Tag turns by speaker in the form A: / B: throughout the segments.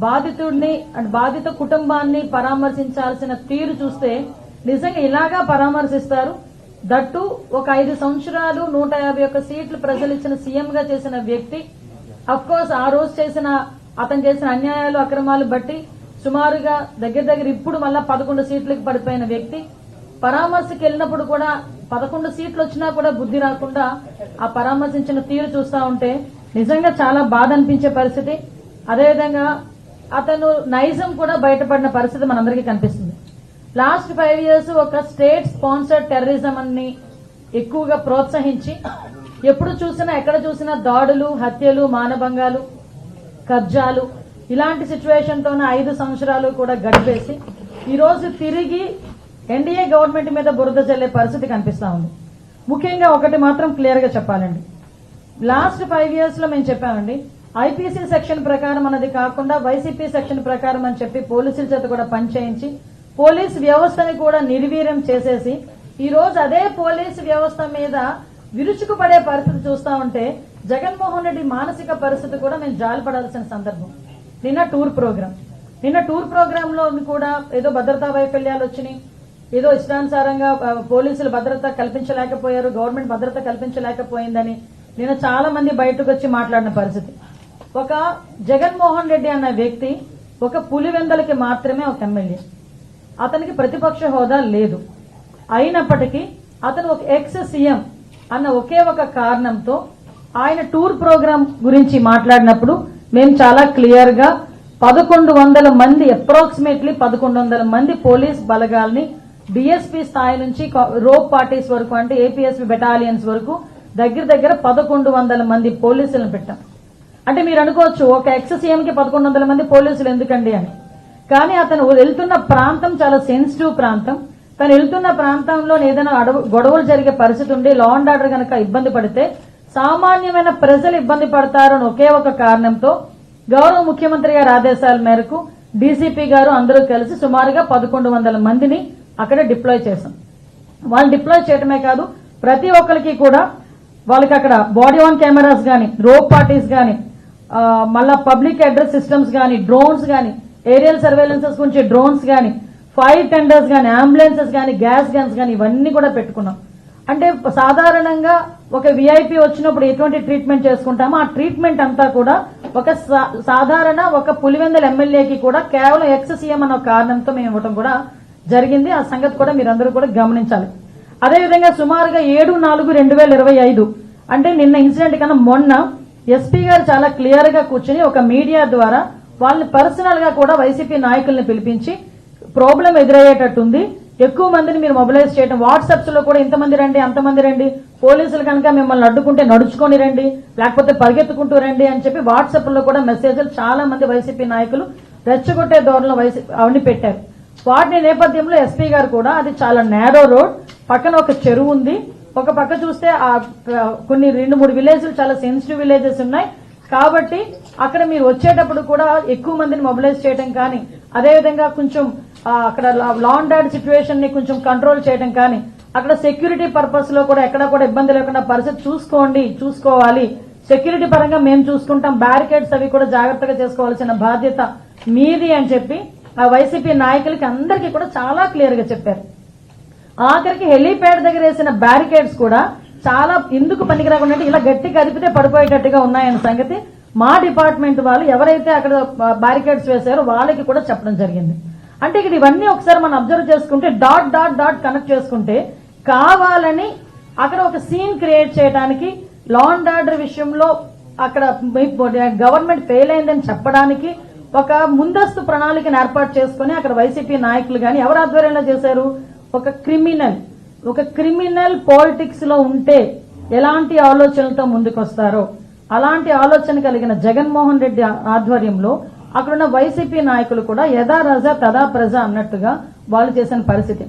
A: బాధితుడిని and బాధిత కుటుంబాన్ని పరామర్శించాల్సిన తీరు చూస్తే నిజంగా ఇలాగా పరామర్శిస్తారు. దట్టు ఒక 5 సంవత్సరాలు 151 సీట్లు ప్రజలు ఇచ్చిన సీఎంగా చేసిన వ్యక్తి, అఫ్ కోర్స్ ఆ రోజు అతను చేసిన అన్యాయాలు అక్రమాలు బట్టి సుమారుగా దగ్గర ఇప్పుడు మళ్ళా 11 సీట్లకు పడిపోయిన వ్యక్తి పరామర్శకి వెళ్ళినప్పుడు కూడా 11 సీట్లు వచ్చినా కూడా బుద్ధి రాకుండా ఆ పరామర్శించిన తీరు చూస్తా ఉంటే నిజంగా చాలా బాధ అనిపించే పరిస్థితి. అదేవిధంగా అతను నైజం కూడా బయటపడిన పరిస్థితి మనందరికీ కనిపిస్తుంది. లాస్ట్ 5 years ఒక స్టేట్ స్పాన్సర్డ్ టెర్రరిజం అని ఎక్కువగా ప్రోత్సహించి ఎప్పుడు చూసినా ఎక్కడ చూసినా దాడులు, హత్యలు, మానభంగాలు, కబ్జాలు ఇలాంటి సిచ్యువేషన్ తోనే 5 సంవత్సరాలు కూడా గడిపేసి ఈ రోజు తిరిగి ఎన్డీఏ గవర్నమెంట్ మీద బురద జల్లే పరిస్థితి కనిపిస్తా ఉంది. ముఖ్యంగా ఒకటి మాత్రం క్లియర్ గా చెప్పాలండి, లాస్ట్ 5 years లో మేము చెప్పామండి, ఐపీసీ సెక్షన్ ప్రకారం అన్నది కాకుండా వైసీపీ సెక్షన్ ప్రకారం అని చెప్పి పోలీసుల చేత కూడా పనిచేయించి పోలీస్ వ్యవస్థని కూడా నిర్వీర్యం చేసేసి ఈ రోజు అదే పోలీసు వ్యవస్థ మీద విరుచుకుపడే పరిస్థితి చూస్తా ఉంటే జగన్మోహన్ రెడ్డి మానసిక పరిస్థితి కూడా మేము జాలిపడాల్సిన సందర్భం. నిన్న టూర్ ప్రోగ్రామ్ లో కూడా ఏదో భద్రతా వైఫల్యాలు వచ్చినాయి, ఏదో ఇష్టానుసారంగా పోలీసులు భద్రత కల్పించలేకపోయారు, గవర్నమెంట్ భద్రత కల్పించలేకపోయిందని నిన్న చాలా మంది బయటకు వచ్చి మాట్లాడిన పరిస్థితి. ఒక జగన్మోహన్ రెడ్డి అన్న వ్యక్తి ఒక పులివెందలకి మాత్రమే ఒక ఎమ్మెల్యే, అతనికి ప్రతిపక్ష హోదా లేదు. అయినప్పటికీ అతను ఒక ఎక్స్ సీఎం అన్న ఒకే ఒక కారణంతో ఆయన టూర్ ప్రోగ్రాం గురించి మాట్లాడినప్పుడు మేము చాలా క్లియర్ గా 1100 మంది అప్రాక్సిమేట్లీ 1100 మంది పోలీస్ బలగాల్ని డిఎస్పీ స్థాయి నుంచి రోప్ పార్టీస్ వరకు అంటే ఏపీఎస్పీ బెటాలియన్స్ వరకు దగ్గర 1100 మంది పోలీసులను పెట్టాం. అంటే మీరు అనుకోవచ్చు ఒక ఎక్స్ సీఎం కి 1100 మంది పోలీసులు ఎందుకండి అని. కానీ అతను వెళ్తున్న ప్రాంతం చాలా సెన్సిటివ్ ప్రాంతం. తను వెళ్తున్న ప్రాంతంలో ఏదైనా గొడవలు జరిగే పరిస్థితి ఉండి లా అండ్ ఆర్డర్ గనక ఇబ్బంది పడితే సామాన్యమైన ప్రజలు ఇబ్బంది పడతారని ఒకే ఒక కారణంతో గౌరవ ముఖ్యమంత్రి గారి ఆదేశాల మేరకు డీసీపీ గారు అందరూ కలిసి సుమారుగా 1100 మందిని అక్కడ డిప్లాయ్ చేశాం. వాళ్ళు డిప్లాయ్ చేయడమే కాదు, ప్రతి ఒక్కరికి కూడా వాళ్ళకి అక్కడ బాడీ ఆన్ కెమెరాస్ గానీ, రోప్ పార్టీస్ గానీ, మళ్ళా పబ్లిక్ అడ్రస్ సిస్టమ్స్ గానీ, డ్రోన్స్ గానీ, ఏరియల్ సర్వేలెన్సెస్ గురించి డ్రోన్స్ గానీ, ఫైర్ టెండర్స్ గానీ, అంబులెన్సెస్ గానీ, గ్యాస్ గన్స్ గానీ ఇవన్నీ కూడా పెట్టుకున్నాం. అంటే సాధారణంగా ఒక వీఐపీ వచ్చినప్పుడు ఎటువంటి ట్రీట్మెంట్ చేసుకుంటామో ఆ ట్రీట్మెంట్ అంతా కూడా ఒక సాధారణ ఒక పులివెందుల ఎమ్మెల్యేకి కూడా కేవలం ఎక్స్ సీఎం అన్న కారణంతో మేము ఇవ్వడం కూడా జరిగింది. ఆ సంగతి కూడా మీరందరూ కూడా గమనించాలి. అదేవిధంగా సుమారుగా 7/4/2025 అంటే నిన్న ఇన్సిడెంట్ కన్నా మొన్న ఎస్పీ గారు చాలా క్లియర్ గా కూర్చుని ఒక మీడియా ద్వారా వాళ్ళని పర్సనల్ గా కూడా వైసీపీ నాయకుల్ని పిలిపించి ప్రాబ్లం ఎదురయ్యేటట్టుంది, ఎక్కువ మందిని మీరు మొబిలైజ్ చేయడం, వాట్సాప్స్ లో కూడా ఇంతమంది రండి అంతమంది రండి, పోలీసులు కనుక మిమ్మల్ని అడ్డుకుంటే నడుచుకొని రండి లేకపోతే పరిగెత్తుకుంటూ రండి అని చెప్పి వాట్సాప్ లో కూడా మెసేజ్లు చాలా మంది వైసీపీ నాయకులు రెచ్చగొట్టే ధోరణిలో అవన్నీ పెట్టారు. వాటి నేపథ్యంలో ఎస్పీ గారు కూడా అది చాలా నేరో రోడ్, పక్కన ఒక చెరువు ఉంది, ఒక పక్క చూస్తే కొన్ని 2-3 విలేజ్లు చాలా సెన్సిటివ్ విలేజెస్ ఉన్నాయి కాబట్టి అక్కడ మీరు వచ్చేటప్పుడు కూడా ఎక్కువ మందిని మొబిలైజ్ చేయడం కానీ, అదేవిధంగా కొంచెం అక్కడ లా అండ్ ఆర్డర్ సిచ్యువేషన్ ని కొంచెం కంట్రోల్ చేయడం కానీ, అక్కడ సెక్యూరిటీ పర్పస్ లో కూడా ఎక్కడా కూడా ఇబ్బంది లేకుండా పరిస్థితి చూసుకోవాలి, సెక్యూరిటీ పరంగా మేము చూసుకుంటాం, బ్యారికేడ్స్ అవి కూడా జాగ్రత్తగా చేసుకోవాల్సిన బాధ్యత మీది అని చెప్పి ఆ వైసీపీ నాయకులకి అందరికీ కూడా చాలా క్లియర్ గా చెప్పారు. ఆఖరికి హెలీప్యాడ్ దగ్గర వేసిన బ్యారికేడ్స్ కూడా చాలా ఎందుకు పనికిరాకుండా ఇలా గట్టి కదిపితే పడిపోయేటట్టుగా ఉన్నాయన్న సంగతి మా డిపార్ట్మెంట్ వాళ్ళు ఎవరైతే అక్కడ బ్యారికేడ్స్ వేశారో వాళ్ళకి కూడా చెప్పడం జరిగింది. అంటే ఇక్కడ ఇవన్నీ ఒకసారి మనం అబ్జర్వ్ చేసుకుంటే డాట్ కనెక్ట్ చేసుకుంటే కావాలని అక్కడ ఒక సీన్ క్రియేట్ చేయడానికి, లా అండ్ ఆర్డర్ విషయంలో అక్కడ గవర్నమెంట్ ఫెయిల్ అయిందని చెప్పడానికి ఒక ముందస్తు ప్రణాళికను ఏర్పాటు చేసుకుని అక్కడ వైసీపీ నాయకులు గాని ఎవరు ఆధ్వర్యంలో చేశారు, ఒక క్రిమినల్ పాలిటిక్స్ లో ఉంటే ఎలాంటి ఆలోచనలతో ముందుకొస్తారో అలాంటి ఆలోచన కలిగిన జగన్మోహన్ రెడ్డి ఆధ్వర్యంలో అక్కడున్న వైసీపీ నాయకులు కూడా యథా రాజా తదా ప్రజ అన్నట్టుగా వాళ్ళు చేసిన పరిస్థితి.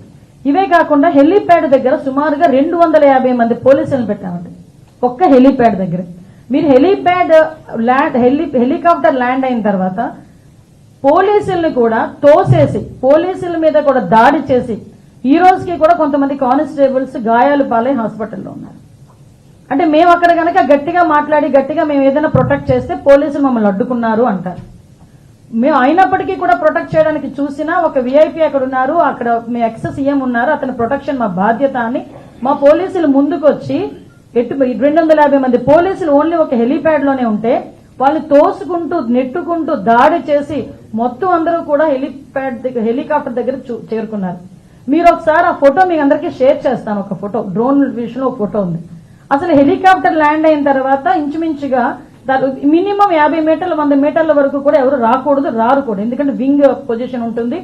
A: ఇవే కాకుండా హెలీప్యాడ్ దగ్గర సుమారుగా 250 మంది పోలీసులను పెట్టామండి ఒక్క హెలీప్యాడ్ దగ్గర. మీరు హెలికాప్టర్ ల్యాండ్ అయిన తర్వాత పోలీసుల్ని కూడా తోసేసి పోలీసుల మీద కూడా దాడి చేసి ఈ రోజుకి కూడా కొంతమంది కానిస్టేబుల్స్ గాయాలు పాలై హాస్పిటల్లో ఉన్నారు. అంటే మేము అక్కడ కనుక గట్టిగా మాట్లాడి గట్టిగా మేము ఏదైనా ప్రొటెక్ట్ చేస్తే పోలీసులు మమ్మల్ని అడ్డుకున్నారు అంటారు. మేము అయినప్పటికీ కూడా ప్రొటెక్ట్ చేయడానికి చూసినా ఒక విఐపీ అక్కడ ఉన్నారు, అక్కడ మీ ఎక్స్ సీఎం ఉన్నారు, అతని ప్రొటెక్షన్ మా బాధ్యత అని మా పోలీసులు ముందుకు వచ్చి 250 మంది పోలీసులు ఓన్లీ ఒక హెలీప్యాడ్ లోనే ఉంటే వాళ్ళని తోసుకుంటూ నెట్టుకుంటూ దాడి చేసి మొత్తం అందరూ కూడా హెలికాప్టర్ దగ్గర చేరుకున్నారు. మీరు ఒకసారి ఆ ఫోటో మీకు అందరికీ షేర్ చేస్తాను. ఒక ఫోటో డ్రోన్ విషయంలో ఒక ఫోటో ఉంది. అసలు హెలికాప్టర్ ల్యాండ్ అయిన తర్వాత ఇంచుమించుగా మినిమం 50 మీటర్ల 100 మీటర్ల వరకు కూడా ఎవరు రాకూడదు, రారు కూడా. ఎందుకంటే వింగ్ పొజిషన్ ఉంటుంది,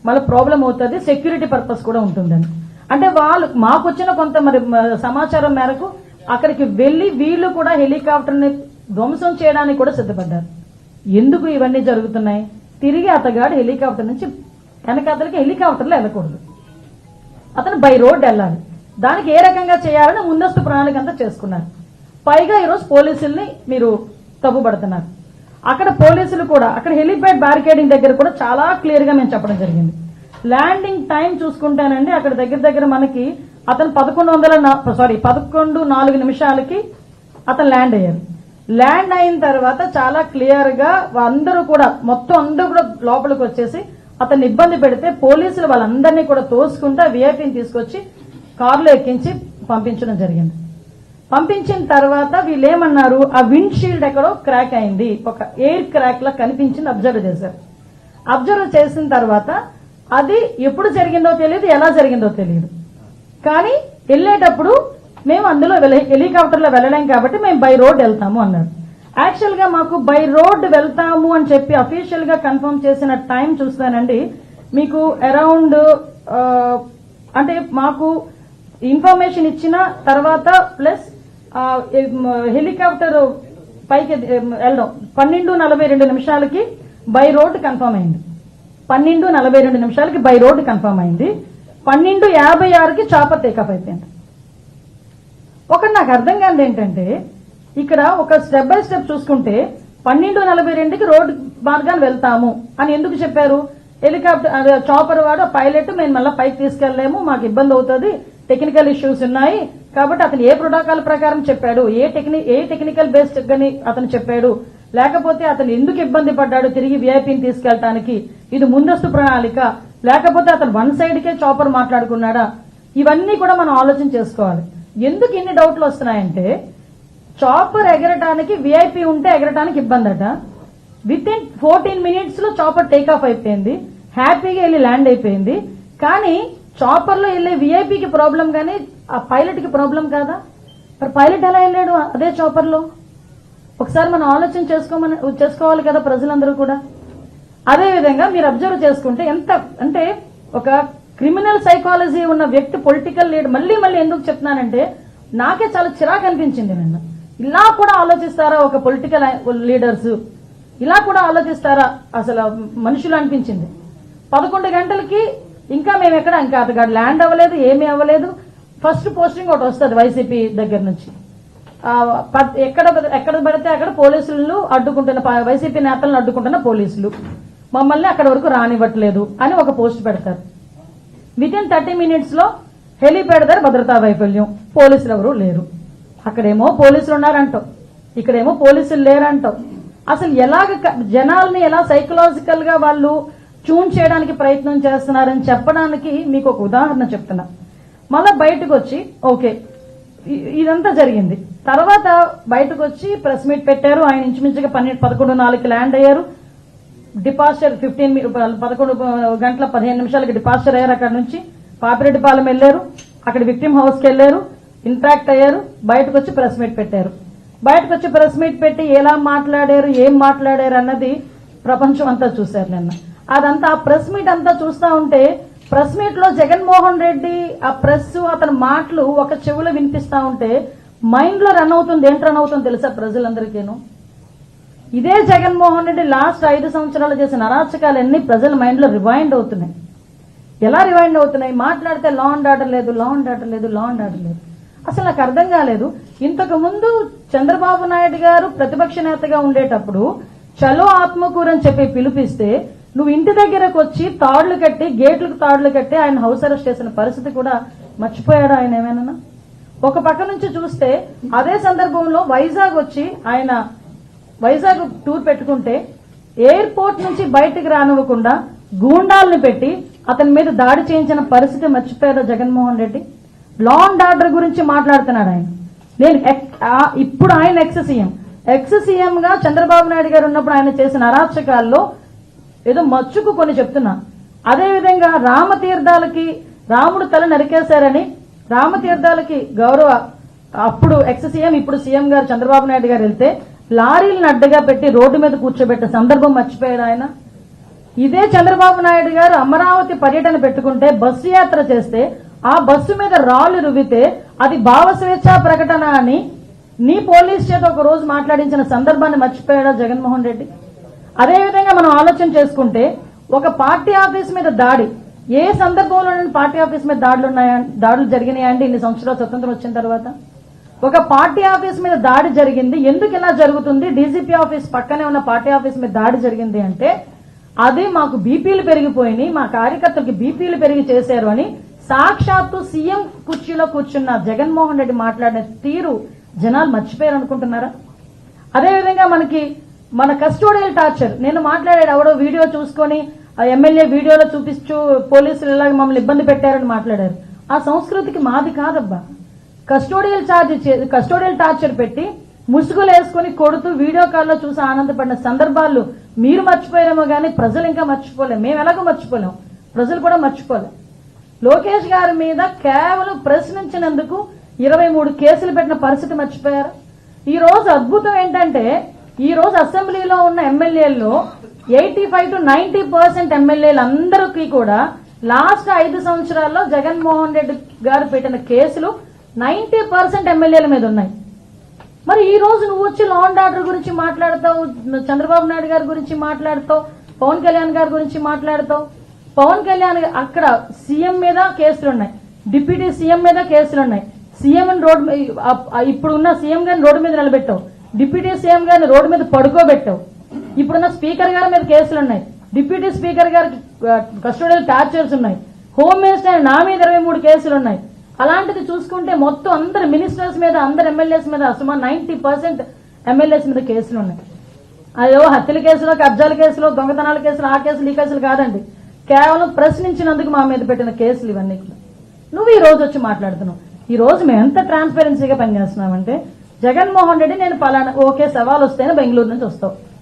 A: మళ్ళీ ప్రాబ్లం అవుతుంది, సెక్యూరిటీ పర్పస్ కూడా ఉంటుందని. అంటే వాళ్ళు మాకు వచ్చిన కొంత మరి సమాచారం మేరకు అక్కడికి వెళ్లి వీళ్ళు కూడా హెలికాప్టర్ ని ధ్వంసం చేయడానికి కూడా సిద్ధపడ్డారు. ఎందుకు ఇవన్నీ జరుగుతున్నాయి? తిరిగి అతగాడు హెలికాప్టర్ నుంచి వెనకాతలకి హెలికాప్టర్లో వెళ్ళకూడదు, అతను బై రోడ్ వెళ్ళాలి. దానికి ఏ రకంగా చేయాలని ముందస్తు ప్రణాళిక అంతా చేసుకున్నారు. పైగా ఈరోజు పోలీసుల్ని మీరు తప్పుపడుతున్నారు. అక్కడ పోలీసులు కూడా అక్కడ హెలిప్యాడ్ బ్యారికేడింగ్ దగ్గర కూడా చాలా క్లియర్ గా మేము చెప్పడం జరిగింది. ల్యాండింగ్ టైం చూసుకుంటానండి, అక్కడ దగ్గర మనకి అతను 11:04 అతను ల్యాండ్ అయ్యారు. ల్యాండ్ అయిన తర్వాత చాలా క్లియర్ గా అందరూ కూడా లోపలికి వచ్చేసి అతన్ని ఇబ్బంది పెడితే పోలీసులు వాళ్ళందరినీ కూడా తోసుకుంటా విఐపీని తీసుకొచ్చి కారులో ఎక్కించి పంపించడం జరిగింది. పంపించిన తర్వాత వీళ్ళేమన్నారు, ఆ విండ్ షీల్డ్ ఎక్కడో క్రాక్ అయింది, ఒక ఎయిర్ క్రాక్ లా కనిపించింది, అబ్జర్వ్ చేశారు. అబ్జర్వ్ చేసిన తర్వాత అది ఎప్పుడు జరిగిందో తెలియదు, ఎలా జరిగిందో తెలియదు. కానీ వెళ్లేటప్పుడు మేము అందులో హెలికాప్టర్ లో వెళ్ళలేం కాబట్టి మేము బై రోడ్ వెళ్తాము అన్నారు. యాక్చువల్ గా మాకు బై రోడ్ వెళ్తాము అని చెప్పి అఫీషియల్ గా కన్ఫర్మ్ చేసిన టైం చూస్తానండి మీకు అరౌండ్ అంటే మాకు ఇన్ఫర్మేషన్ ఇచ్చిన తర్వాత ప్లస్ హెలికాప్టర్ పైకి వెళ్ళడం 12:42 బై రోడ్ కన్ఫర్మ్ అయింది. 12:42 బై రోడ్ కన్ఫర్మ్ అయింది. 12:56 చాపర్ టేకాఫ్ అయిపోయింది. ఒకటి నాకు అర్థం కాదు ఏంటంటే ఇక్కడ ఒక స్టెప్ బై స్టెప్ చూసుకుంటే 12:42 రోడ్ మార్గాన్ని వెళ్తాము అని ఎందుకు చెప్పారు? హెలికాప్టర్ చాపర్ వాడు పైలట్ మేము మళ్ళీ పైకి తీసుకెళ్లేము, మాకు ఇబ్బంది అవుతుంది, టెక్నికల్ ఇష్యూస్ ఉన్నాయి కాబట్టి అతను ఏ ప్రోటోకాల్ ప్రకారం చెప్పాడు, ఏ టెక్నికల్ బేస్డ్ గాని అతను చెప్పాడు, లేకపోతే అతను ఎందుకు ఇబ్బంది పడ్డాడు తిరిగి విఐపీని తీసుకెళ్లడానికి, ఇది ముందస్తు ప్రణాళిక, లేకపోతే అతను వన్ సైడ్ కే చాపర్ మాట్లాడుకున్నాడా, ఇవన్నీ కూడా మనం ఆలోచన చేసుకోవాలి. ఎందుకు ఇన్ని డౌట్లు వస్తున్నాయంటే చాపర్ ఎగరటానికి విఐపీ ఉంటే ఎగరటానికి ఇబ్బంది అట. విత్ ఇన్ 14 minutes లో చాపర్ టేక్ ఆఫ్ అయిపోయింది, హ్యాపీగా వెళ్ళి ల్యాండ్ అయిపోయింది. కానీ చాపర్ లో వెళ్ళే విఐపీకి ప్రాబ్లం కానీ ఆ పైలట్ కి ప్రాబ్లం కాదా? మరి పైలట్ ఎలా వెళ్ళాడు అదే చాపర్ లో? ఒకసారి మనం ఆలోచన చేసుకోవాలి కదా ప్రజలందరూ కూడా. అదే విధంగా మీరు అబ్జర్వ్ చేసుకుంటే ఎంత అంటే ఒక క్రిమినల్ సైకాలజీ ఉన్న వ్యక్తి పొలిటికల్ లీడర్, మళ్ళీ ఎందుకు చెప్తున్నానంటే నాకే చాలా చిరాకు అనిపించింది. నిన్న ఇలా కూడా ఆలోచిస్తారా ఒక పొలిటికల్ లీడర్స్, ఇలా కూడా ఆలోచిస్తారా అసలు మనుషులు అనిపించింది. 11 గంటలకి ఇంకా మేము ఇంకా అతగాడు ల్యాండ్ అవ్వలేదు, ఏమీ అవ్వలేదు. ఫస్ట్ పోస్టింగ్ ఒకటి వస్తుంది వైసీపీ దగ్గర నుంచి, ఎక్కడ పడితే అక్కడ పోలీసులు అడ్డుకుంటున్న, వైసీపీ నేతలను అడ్డుకుంటున్న పోలీసులు మమ్మల్ని అక్కడ వరకు రానివ్వట్లేదు అని ఒక పోస్ట్ పెడతారు. విత్ ఇన్ 30 minutes లో హెలిప్యాడ్ దగ్గర భద్రతా వైఫల్యం, పోలీసులు ఎవరు లేరు. అక్కడేమో పోలీసులు ఉన్నారంటావు, ఇక్కడేమో పోలీసులు లేరంటావు. అసలు ఎలాగ జనాల్ని ఎలా సైకలాజికల్ గా వాళ్ళు ట్యూన్ చేయడానికి ప్రయత్నం చేస్తున్నారని చెప్పడానికి మీకు ఒక ఉదాహరణ చెప్తున్నా. మళ్ళా బయటకు వచ్చి ఓకే ఇదంతా జరిగింది, తర్వాత బయటకు వచ్చి ప్రెస్ మీట్ పెట్టారు. ఆయన ఇంచుమించుగా 11:04 ల్యాండ్ అయ్యారు. డిపార్చర్ 11:15 డిపార్చర్ అయ్యారు. అక్కడ నుంచి పాపిరెడ్డిపాలెం వెళ్లారు, అక్కడ విక్టిమ్ హౌస్ కి వెళ్లారు, ఇంట్రాక్ట్ అయ్యారు, బయటకు వచ్చి ప్రెస్ మీట్ పెట్టారు. బయటకు వచ్చి ప్రెస్ మీట్ పెట్టి ఎలా మాట్లాడారు, ఏం మాట్లాడారు అన్నది ప్రపంచం అంతా చూశారు నిన్న. అదంతా ఆ ప్రెస్ మీట్ అంతా చూస్తా ఉంటే ప్రెస్ మీట్ లో జగన్మోహన్ రెడ్డి ఆ ప్రెస్ అతని మాటలు ఒక చెవులో వినిపిస్తా ఉంటే మైండ్ లో రన్ అవుతుంది. ఏంటి రన్ అవుతుంది తెలుసా ప్రజలందరికీను? ఇదే జగన్మోహన్ రెడ్డి లాస్ట్ 5 సంవత్సరాలు చేసిన అరాచకాలన్నీ ప్రజల మైండ్ లో రివైండ్ అవుతున్నాయి. ఎలా రివైండ్ అవుతున్నాయి? మాట్లాడితే లా అండ్ ఆర్డర్ లేదు, లా అండ్ ఆర్డర్ లేదు, లా అండ్ ఆర్డర్ లేదు. అసలు నాకు అర్థం కాలేదు. ఇంతకు ముందు చంద్రబాబు నాయుడు గారు ప్రతిపక్ష నేతగా ఉండేటప్పుడు చలో ఆత్మకూరు అని చెప్పి పిలిపిస్తే నువ్వు ఇంటి దగ్గరకు వచ్చి తాళ్లు కట్టి, గేట్లకు తాళ్లు కట్టి ఆయన హౌస్ అరెస్ట్ చేసిన పరిస్థితి కూడా మర్చిపోయాడు ఆయన ఏమైనా? ఒక పక్క నుంచి చూస్తే అదే సందర్భంలో వైజాగ్ వచ్చి ఆయన వైజాగ్ టూర్ పెట్టుకుంటే ఎయిర్పోర్ట్ నుంచి బయటకు రానివ్వకుండా గూండాలను పెట్టి అతని మీద దాడి చేయించిన పరిస్థితి మర్చిపోయారు Jaganmohan Reddy. Law and order గురించి మాట్లాడుతున్నాడు ఆయన. నేను ఇప్పుడు ఆయన ఎక్స్ సీఎం గా చంద్రబాబు నాయుడు గారు ఉన్నప్పుడు ఆయన చేసిన అరాచకాల్లో ఏదో మచ్చుకు కొన్ని చెప్తున్నా. అదేవిధంగా రామతీర్థాలకి రాముడు తల నరికేశారని రామతీర్థాలకి గౌరవ అప్పుడు ఎక్స్ సీఎం ఇప్పుడు సీఎం గారు చంద్రబాబు నాయుడు గారు వెళ్తే లారీలను అడ్డగా పెట్టి రోడ్డు మీద కూర్చోబెట్టే సందర్భం మర్చిపోయారు ఆయన. ఇదే చంద్రబాబు నాయుడు గారు అమరావతి పర్యటన పెట్టుకుంటే బస్సు యాత్ర చేస్తే ఆ బస్సు మీద రాళ్లు రువ్వితే అది భావస్వేచ్ఛా ప్రకటన అని నీ పోలీస్ చేత ఒక రోజు మాట్లాడించిన సందర్భాన్ని మర్చిపోయాడా జగన్మోహన్ రెడ్డి? అదేవిధంగా మనం ఆలోచన చేసుకుంటే ఒక పార్టీ ఆఫీస్ మీద దాడి ఏ సందర్భంలో పార్టీ ఆఫీస్ మీద దాడులు జరిగినాయండి ఇన్ని సంవత్సరాలు స్వతంత్రం వచ్చిన తర్వాత? ఒక పార్టీ ఆఫీస్ మీద దాడి జరిగింది. ఎందుకు ఇలా జరుగుతుంది? డీజీపీ ఆఫీస్ పక్కనే ఉన్న పార్టీ ఆఫీస్ మీద దాడి జరిగింది అంటే అదే మాకు బీపీలు పెరిగిపోయినాయి, మా కార్యకర్తలకి బీపీలు పెరిగి చేశారు అని సాక్షాత్తు సీఎం కుర్చీలో కూర్చున్న జగన్మోహన్ రెడ్డి మాట్లాడిన తీరు జనాలు మర్చిపోయారు అనుకుంటున్నారా? అదేవిధంగా మన కస్టోడియల్ టార్చర్ నేను మాట్లాడాడు ఎవడో వీడియో చూసుకొని ఎమ్మెల్యే వీడియోలో చూపిస్తూ పోలీసులు ఇలాగ మమ్మల్ని ఇబ్బంది పెట్టారని మాట్లాడారు. ఆ సంస్కృతికి మాది కాదబ్బా. కస్టోడియల్ టార్చర్ పెట్టి ముసుగులు వేసుకుని కొడుతూ వీడియో కాల్లో చూసి ఆనందపడిన సందర్భాలు మీరు మర్చిపోయారేమో కానీ ప్రజలు ఇంకా మర్చిపోలేం. మేము ఎలాగో మర్చిపోలేం, ప్రజలు కూడా మర్చిపోలేం. లోకేష్ గారి మీద కేవలం ప్రశ్నించినందుకు 23 కేసులు పెట్టిన పరిస్థితి మర్చిపోయారు. ఈ రోజు అద్భుతం ఏంటంటే ఈ రోజు అసెంబ్లీలో ఉన్న ఎమ్మెల్యేల్లో 85 to 90% ఎమ్మెల్యేలు అందరికీ కూడా లాస్ట్ 5 సంవత్సరాల్లో జగన్మోహన్ రెడ్డి గారు పెట్టిన కేసులు 90% ఎమ్మెల్యేల మీద ఉన్నాయి. మరి ఈ రోజు నువ్వు వచ్చి లా అండ్ ఆర్డర్ గురించి మాట్లాడతావు, చంద్రబాబు నాయుడు గారి గురించి మాట్లాడతావు, పవన్ కళ్యాణ్ గారి గురించి మాట్లాడతావు. పవన్ కళ్యాణ్ అక్కడ సీఎం మీద కేసులున్నాయి, డిప్యూటీ సీఎం మీద కేసులున్నాయి. సీఎం రోడ్డు ఇప్పుడున్న సీఎం గారిని రోడ్డు మీద నిలబెట్టావు, డిప్యూటీ సీఎం గారిని రోడ్డు మీద పడుకోబెట్టావు. ఇప్పుడున్న స్పీకర్ గారి మీద కేసులున్నాయి, డిప్యూటీ స్పీకర్ గారికి కస్టోడియల్ టార్చర్స్ ఉన్నాయి, హోమ్ మినిస్టర్ నా మీద 23 కేసులున్నాయి. అలాంటిది చూసుకుంటే మొత్తం అందరు మినిస్టర్స్ మీద అందరు ఎమ్మెల్యేస్ మీద సుమారు 90% ఎమ్మెల్యేస్ మీద కేసులు ఉన్నాయి. అయ్యో హత్యల కేసులో, కబ్జాల కేసులో, దొంగతనాల కేసులు, ఆ కేసులు ఈ కేసులు కాదండి, కేవలం ప్రశ్నించినందుకు మా మీద పెట్టిన కేసులు ఇవన్నీ. నువ్వు ఈ రోజు వచ్చి మాట్లాడుతున్నావు. ఈ రోజు మేము ఎంత ట్రాన్స్పరెన్సీగా పనిచేస్తున్నామంటే జగన్మోహన్ రెడ్డి నేను పలానా ఓకే సవాల్ వస్తేనే బెంగళూరు నుంచి వస్తావు,